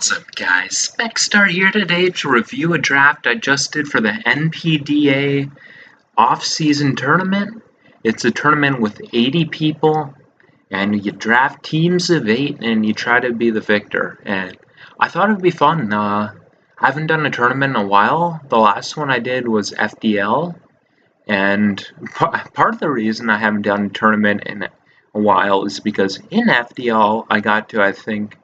What's up, guys? Specstar here today to review a draft I just did for the NPDA off-season tournament. It's a tournament with 80 people, and you draft teams of 8, and you try to be the victor. And I thought it would be fun. I haven't done a tournament in a while. The last one I did was FDL, and part of the reason I haven't done a tournament in a while is because in FDL I got to, I think,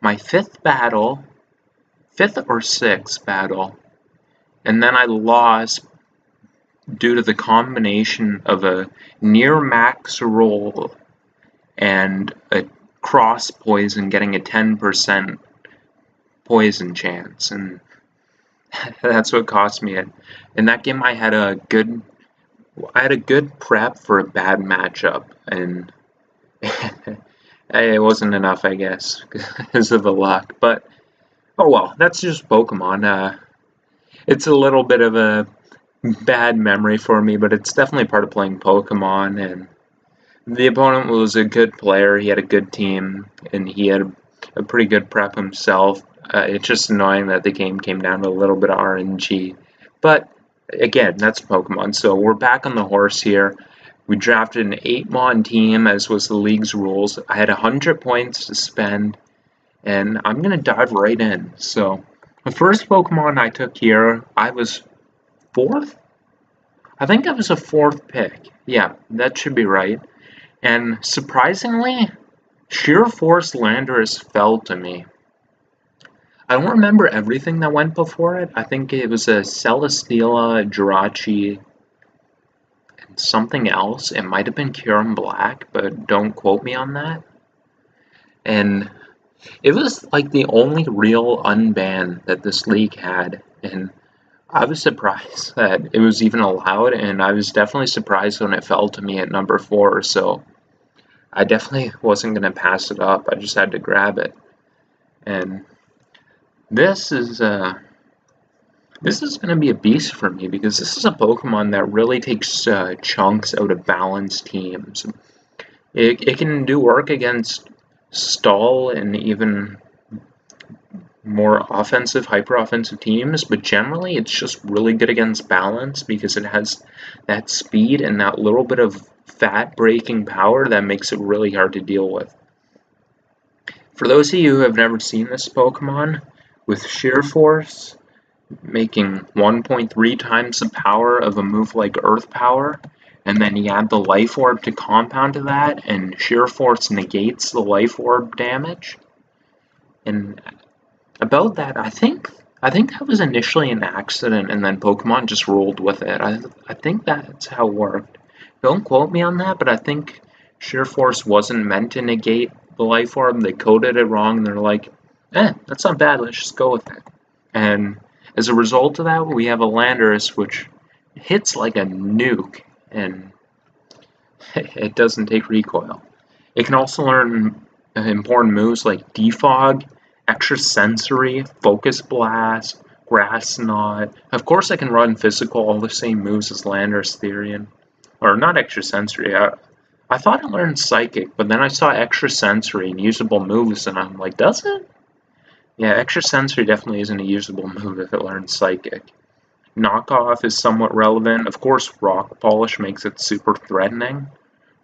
my fifth or sixth battle, and then I lost due to the combination of a near max roll and a cross poison getting a 10% poison chance, and that's what cost me it. In that game I had a good prep for a bad matchup, and it wasn't enough, I guess, because of the luck. But oh well, that's just Pokemon. It's a little bit of a bad memory for me, but it's definitely part of playing Pokemon. And the opponent was a good player. He had a good team, and he had a pretty good prep himself. It's just annoying that the game came down to a little bit of RNG. But again, that's Pokemon. So we're back on the horse here. We drafted an 8-mon team, as was the league's rules. I had 100 points to spend, and I'm going to dive right in. So, the first Pokemon I took here, I was 4th? I think I was a 4th pick. Yeah, that should be right. And surprisingly, Sheer Force Landorus fell to me. I don't remember everything that went before it. I think it was a Celesteela, a Jirachi, something else. It might have been Kyurem Black, but don't quote me on that. And it was like the only real unban that this league had, and I was surprised that it was even allowed, and I was definitely surprised when it fell to me at number 4, so I definitely wasn't going to pass it up. I just had to grab it. And this is going to be a beast for me, because this is a Pokemon that really takes chunks out of balanced teams. It can do work against stall and even more offensive, hyper-offensive teams, but generally it's just really good against balance because it has that speed and that little bit of fat-breaking power that makes it really hard to deal with. For those of you who have never seen this Pokemon, with Sheer Force making 1.3 times the power of a move like Earth Power, and then you add the Life Orb to compound to that, and Sheer Force negates the Life Orb damage. And about that, I think that was initially an accident, and then Pokemon just rolled with it. I think that's how it worked. Don't quote me on that, but I think Sheer Force wasn't meant to negate the Life Orb. They coded it wrong, and they're like, that's not bad, let's just go with it. And as a result of that, we have a Landorus which hits like a nuke, and it doesn't take recoil. It can also learn important moves like Defog, Extrasensory, Focus Blast, Grass Knot. Of course, I can run Physical, all the same moves as Landorus Therian. Or not Extrasensory. I thought it learned Psychic, but then I saw Extrasensory and usable moves, and I'm like, does it? Yeah, Extrasensory definitely isn't a usable move if it learns Psychic. Knockoff is somewhat relevant. Of course, Rock Polish makes it super threatening.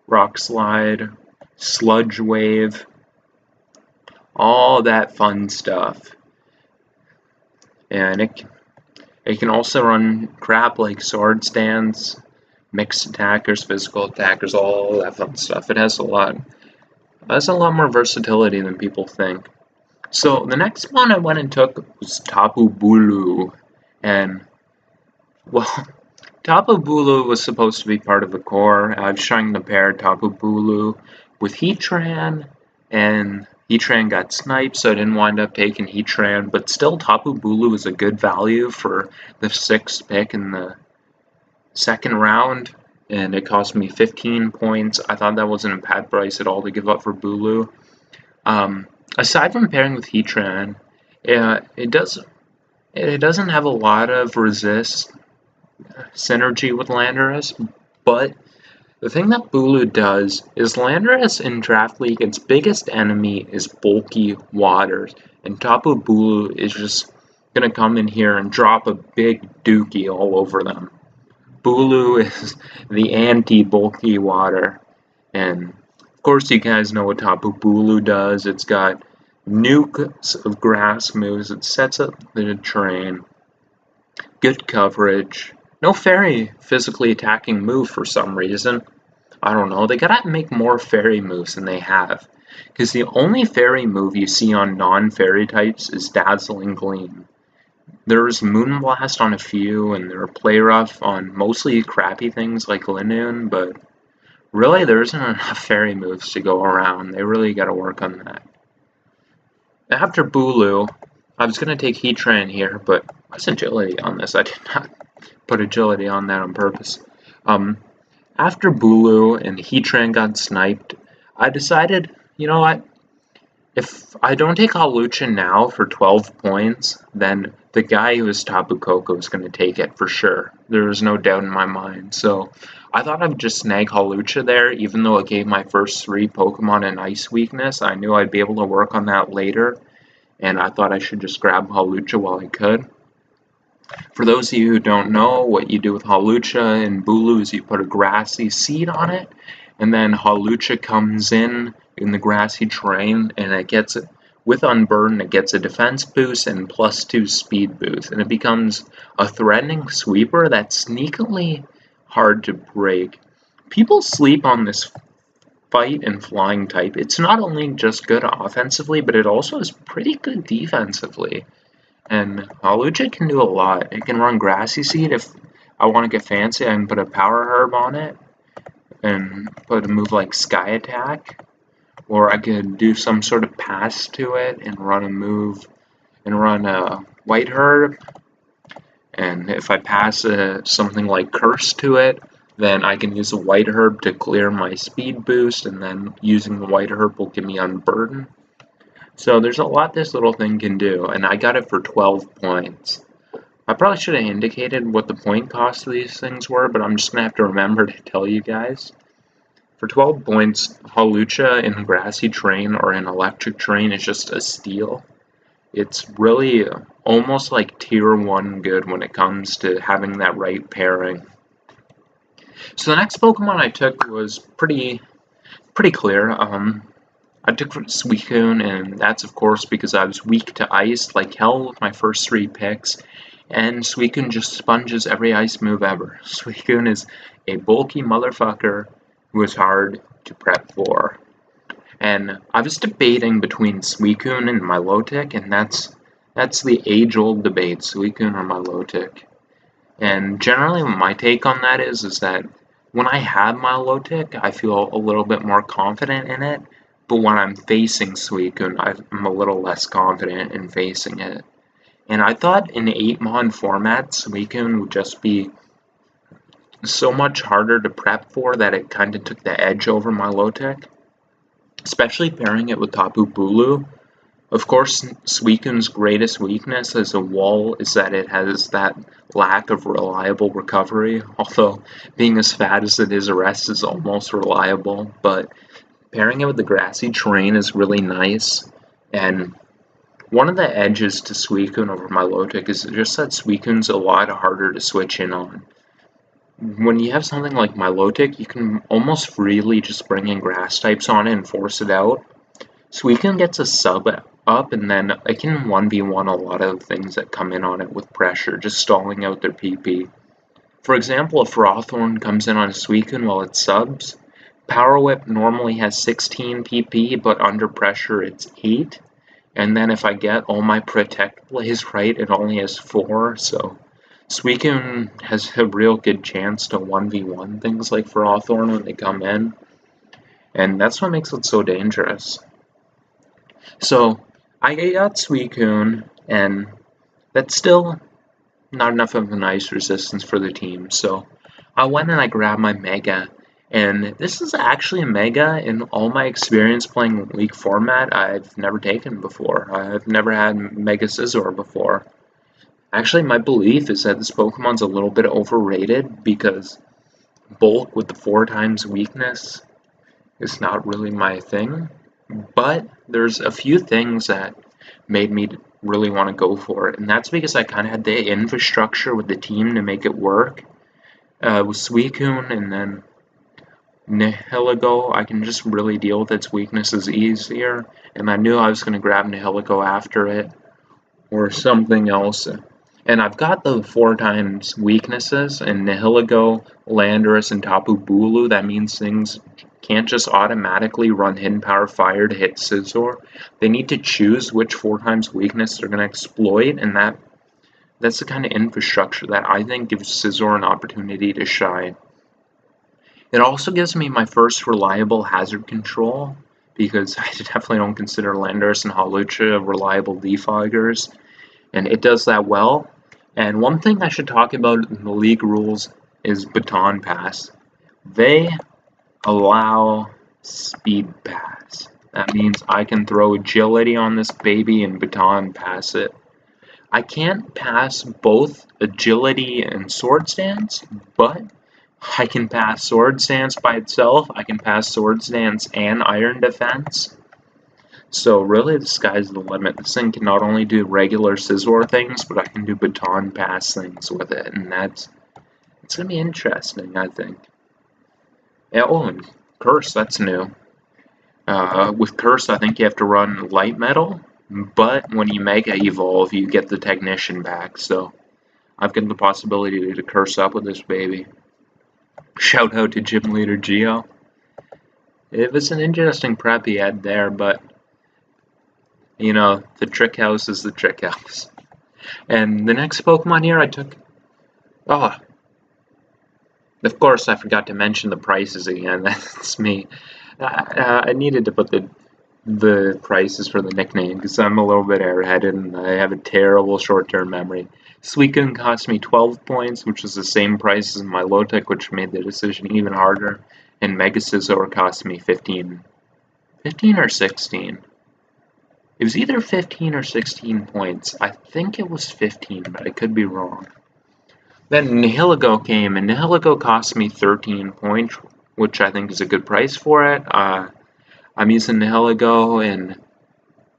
Rock Slide, Sludge Wave, all that fun stuff. And it can also run crap like Sword Stance, Mixed Attackers, Physical Attackers, all that fun stuff. It has a lot more versatility than people think. So the next one I went and took was Tapu Bulu, and well, Tapu Bulu was supposed to be part of the core. I was trying to pair Tapu Bulu with Heatran, and Heatran got sniped, so I didn't wind up taking Heatran, but still Tapu Bulu was a good value for the 6th pick in the 2nd round, and it cost me 15 points. I thought that wasn't a bad price at all to give up for Bulu. Aside from pairing with Heatran, it doesn't have a lot of resist synergy with Landorus, but The thing that Bulu does is Landorus in Draft League, its biggest enemy is bulky waters. and Tapu Bulu is just gonna come in here and drop a big dookie all over them. Bulu is the anti-bulky water, and of course you guys know what Tapu Bulu does. It's got nukes of grass moves, it sets up the terrain, good coverage, no fairy physically attacking move for some reason. I don't know, they gotta make more fairy moves than they have, because the only fairy move you see on non-fairy types is Dazzling Gleam. There's Moonblast on a few, and there are Play Rough on mostly crappy things like Linoon, but really there isn't enough fairy moves to go around. They really gotta work on that. After Bulu, I was gonna take Heatran here, but what's agility on this? I did not put agility on that on purpose. After Bulu and Heatran got sniped, I decided, you know what? If I don't take Hawlucha now for 12 points, then the guy who is Tapu Koko is going to take it for sure. There is no doubt in my mind. So I thought I would just snag Hawlucha there, even though it gave my first 3 Pokemon an Ice weakness. I knew I'd be able to work on that later, and I thought I should just grab Hawlucha while I could. For those of you who don't know, what you do with Hawlucha and Bulu is you put a grassy seed on it, and then Hawlucha comes in the grassy terrain, and it gets, with Unburden, it gets a defense boost and +2 speed boost, and it becomes a threatening sweeper that's sneakily hard to break. People sleep on this fight and flying type. It's not only just good offensively, but it also is pretty good defensively. And Hawlucha can do a lot. It can run Grassy Seed. If I want to get fancy, I can put a Power Herb on it and put a move like Sky Attack. Or I could do some sort of pass to it and run a move and run a White Herb. And if I pass something like Curse to it, then I can use a White Herb to clear my speed boost, and then using the White Herb will give me Unburden. So there's a lot this little thing can do, and I got it for 12 points. I probably should have indicated what the point cost of these things were, but I'm just going to have to remember to tell you guys. For 12 points, Hawlucha in Grassy Terrain or in Electric Terrain is just a steal. It's really almost like Tier 1 good when it comes to having that right pairing. So the next Pokemon I took was pretty clear. I took Suicune, and that's of course because I was weak to ice like hell with my first 3 picks, and Suicune just sponges every ice move ever. Suicune is a bulky motherfucker who is hard to prep for. And I was debating between Suicune and Milotic, and that's the age-old debate, Suicune or Milotic. And generally my take on that is that when I have Milotic, I feel a little bit more confident in it. But when I'm facing Suicune, I'm a little less confident in facing it. And I thought in 8-mon format, Suicune would just be so much harder to prep for that it kind of took the edge over Milotic. Especially pairing it with Tapu Bulu. Of course, Suicune's greatest weakness as a wall is that it has that lack of reliable recovery. Although, being as fat as it is, Arrest is almost reliable, but pairing it with the Grassy Terrain is really nice, and one of the edges to Suicune over Milotic is just that Suicune's a lot harder to switch in on. When you have something like Milotic, you can almost freely just bring in grass types on it and force it out. Suicune gets a sub up, and then it can 1v1 a lot of things that come in on it with pressure, just stalling out their PP. For example, if Frothorn comes in on a Suicune while it subs, Power Whip normally has 16 PP, but under pressure it's 8. And then if I get all my Protect plays right, it only has 4, so Suicune has a real good chance to 1v1 things like Frothorn when they come in. And that's what makes it so dangerous. So, I got Suicune, and that's still not enough of an ice resistance for the team, so I went and I grabbed my Mega. And this is actually a Mega in all my experience playing League format I've never taken before. I've never had Mega Scizor before. Actually, my belief is that this Pokemon's a little bit overrated because bulk with the 4 times weakness is not really my thing. But there's a few things that made me really want to go for it. And that's because I kind of had the infrastructure with the team to make it work. With Suicune and then Nihilego, I can just really deal with its weaknesses easier. And I knew I was going to grab Nihilego after it or something else. And I've got the 4 times weaknesses in Nihilego, Landorus, and Tapu Bulu. That means things can't just automatically run Hidden Power Fire to hit Scizor. They need to choose which 4 times weakness they're going to exploit, and that's the kind of infrastructure that I think gives Scizor an opportunity to shine. It also gives me my first reliable hazard control, because I definitely don't consider Landorus and Hawlucha reliable defoggers, and it does that well. And one thing I should talk about in the league rules is Baton Pass. They allow Speed Pass. That means I can throw Agility on this baby and Baton Pass it. I can't pass both Agility and Sword Stance, but I can pass Sword Stance by itself. I can pass Sword Stance and Iron Defense. So really, the sky's the limit. This thing can not only do regular Scizor things, but I can do Baton Pass things with it, and it's gonna be interesting, I think. Yeah, oh, and Curse, that's new. With Curse, I think you have to run Light Metal, but when you Mega Evolve, you get the Technician back, so I've got the possibility to Curse up with this baby. Shout out to Gym Leader Geo. It was an interesting prep he had there, but you know, the trick house is the trick house. And the next Pokemon here I took... Oh, of course I forgot to mention the prices again. That's me. I needed to put the prices for the nickname because I'm a little bit airheaded and I have a terrible short-term memory. Suicune cost me 12 points, which is the same price as my Lotec, which made the decision even harder. And Mega Scizor cost me 15. 15 or 16? It was either 15 or 16 points. I think it was 15, but I could be wrong. Then Nihilego came, and Nihilego cost me 13 points, which I think is a good price for it. I'm using Nihilego in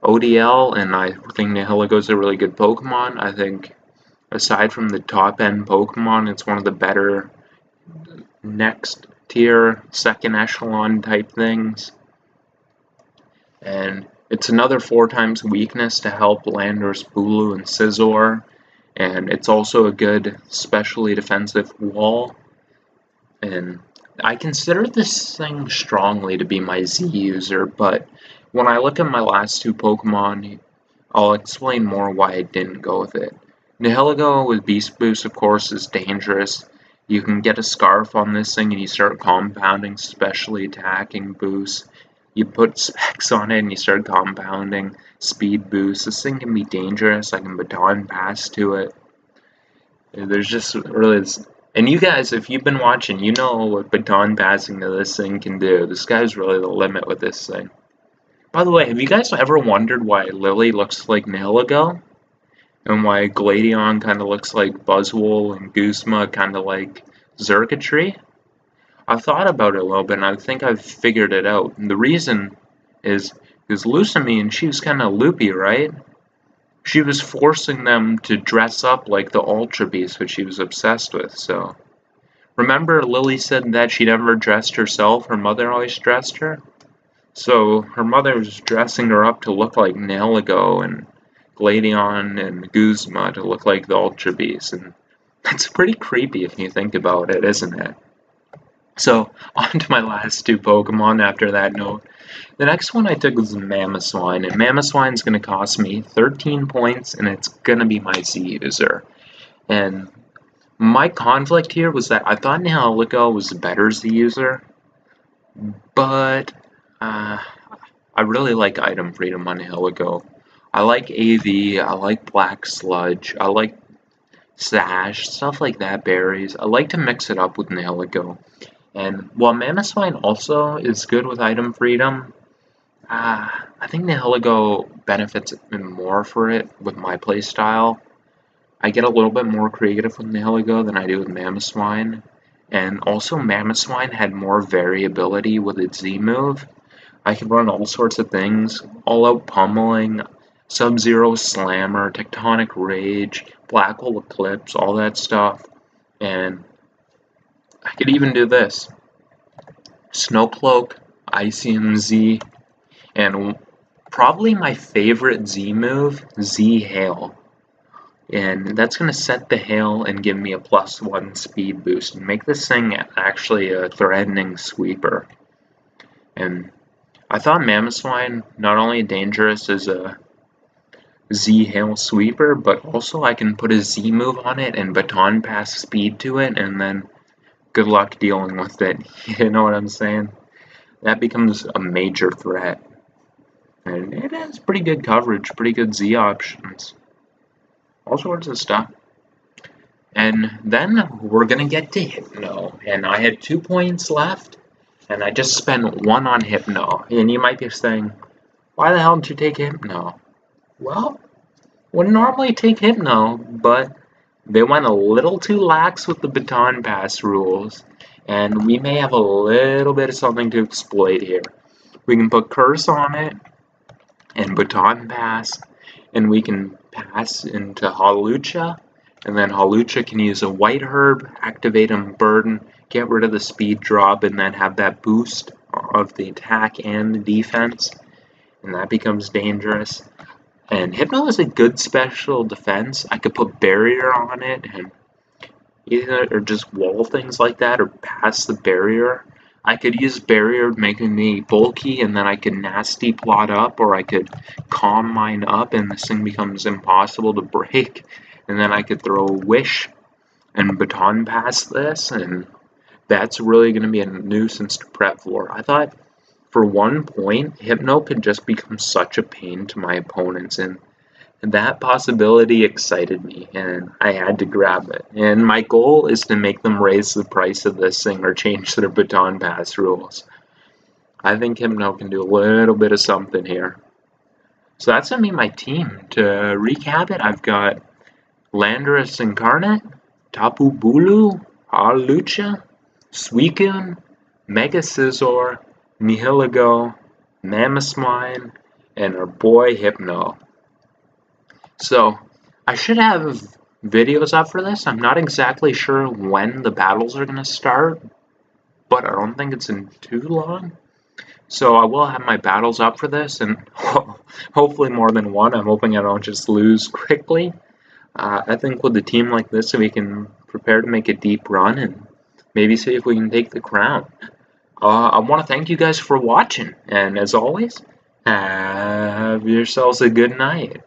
ODL, and I think Nihilego is a really good Pokemon. I think, aside from the top-end Pokemon, it's one of the better next-tier, second echelon type things. And it's another 4 times weakness to help Landorus, Bulu, and Scizor, and it's also a good specially defensive wall. And I consider this thing strongly to be my Z user, but when I look at my last 2 Pokemon, I'll explain more why I didn't go with it. Nihilego with Beast Boost, of course, is dangerous. You can get a Scarf on this thing and you start compounding specially attacking boosts. You put specs on it and you start compounding speed boost. This thing can be dangerous. I can Baton Pass to it. There's just really this. And you guys, if you've been watching, you know what Baton Passing to this thing can do. This guy's really the limit with this thing. By the way, have you guys ever wondered why Lily looks like Nihilego? And why Gladion kind of looks like Buzzwole and Guzma kind of like Xurkitree? I've thought about it a little bit, and I think I've figured it out. And the reason is because Lusamine, she was kind of loopy, right? She was forcing them to dress up like the Ultra Beast, which she was obsessed with, so... Remember Lily said that she never dressed herself, her mother always dressed her? So her mother was dressing her up to look like Nihilego and Gladion and Guzma to look like the Ultra Beast, and that's pretty creepy if you think about it, isn't it? So, on to my last 2 Pokemon after that note. The next one I took was Mamoswine, and Mamoswine's going to cost me 13 points, and it's going to be my Z user. And my conflict here was that I thought Nihilego was a better Z user, but I really like Item Freedom on Nihilego. I like AV, I like Black Sludge, I like Sash, stuff like that, berries. I like to mix it up with Nihilego. And while Mamoswine also is good with Item Freedom, I think Nihilego benefits more for it with my playstyle. I get a little bit more creative with Nihilego than I do with Mamoswine. And also Mamoswine had more variability with its Z move. I could run all sorts of things, all out pummeling, Sub-Zero Slammer, Tectonic Rage, Black Hole Eclipse, all that stuff. And I could even do this. Snowcloak, Icium Z, and probably my favorite Z move, Z Hail. And that's going to set the hail and give me a +1 speed boost and make this thing actually a threatening sweeper. And I thought Mamoswine not only dangerous as a Z hail sweeper, but also I can put a Z move on it and baton pass speed to it, and then good luck dealing with it. You know what I'm saying? That becomes a major threat. And it has pretty good coverage, pretty good Z options. All sorts of stuff. And then we're gonna get to Hypno. And I had 2 points left, and I just spent 1 on Hypno. And you might be saying, why the hell did you take Hypno? Well, wouldn't normally take Hypno, but they went a little too lax with the baton pass rules, and we may have a little bit of something to exploit here. We can put Curse on it, and baton pass, and we can pass into Hawlucha, and then Hawlucha can use a White Herb, activate him Burden, get rid of the speed drop, and then have that boost of the attack and the defense, and that becomes dangerous. And Hypno is a good special defense. I could put Barrier on it, and either or just wall things like that, or pass the Barrier. I could use Barrier making me bulky, and then I could Nasty Plot up, or I could Calm Mine up, and this thing becomes impossible to break. And then I could throw Wish and Baton Pass this, and that's really going to be a nuisance to prep for. I thought for 1 point, Hypno could just become such a pain to my opponents, and that possibility excited me, and I had to grab it. And my goal is to make them raise the price of this thing or change their baton pass rules. I think Hypno can do a little bit of something here. So that's going to be my team. To recap it, I've got Landorus Incarnate, Tapu Bulu, Hawlucha, Suicune, Mega Scizor, Nihilego, Mamoswine, and our boy Hypno. So, I should have videos up for this. I'm not exactly sure when the battles are going to start, but I don't think it's in too long. So I will have my battles up for this, and hopefully more than one. I'm hoping I don't just lose quickly. I think with a team like this, we can prepare to make a deep run and maybe see if we can take the crown. I want to thank you guys for watching, and as always, have yourselves a good night.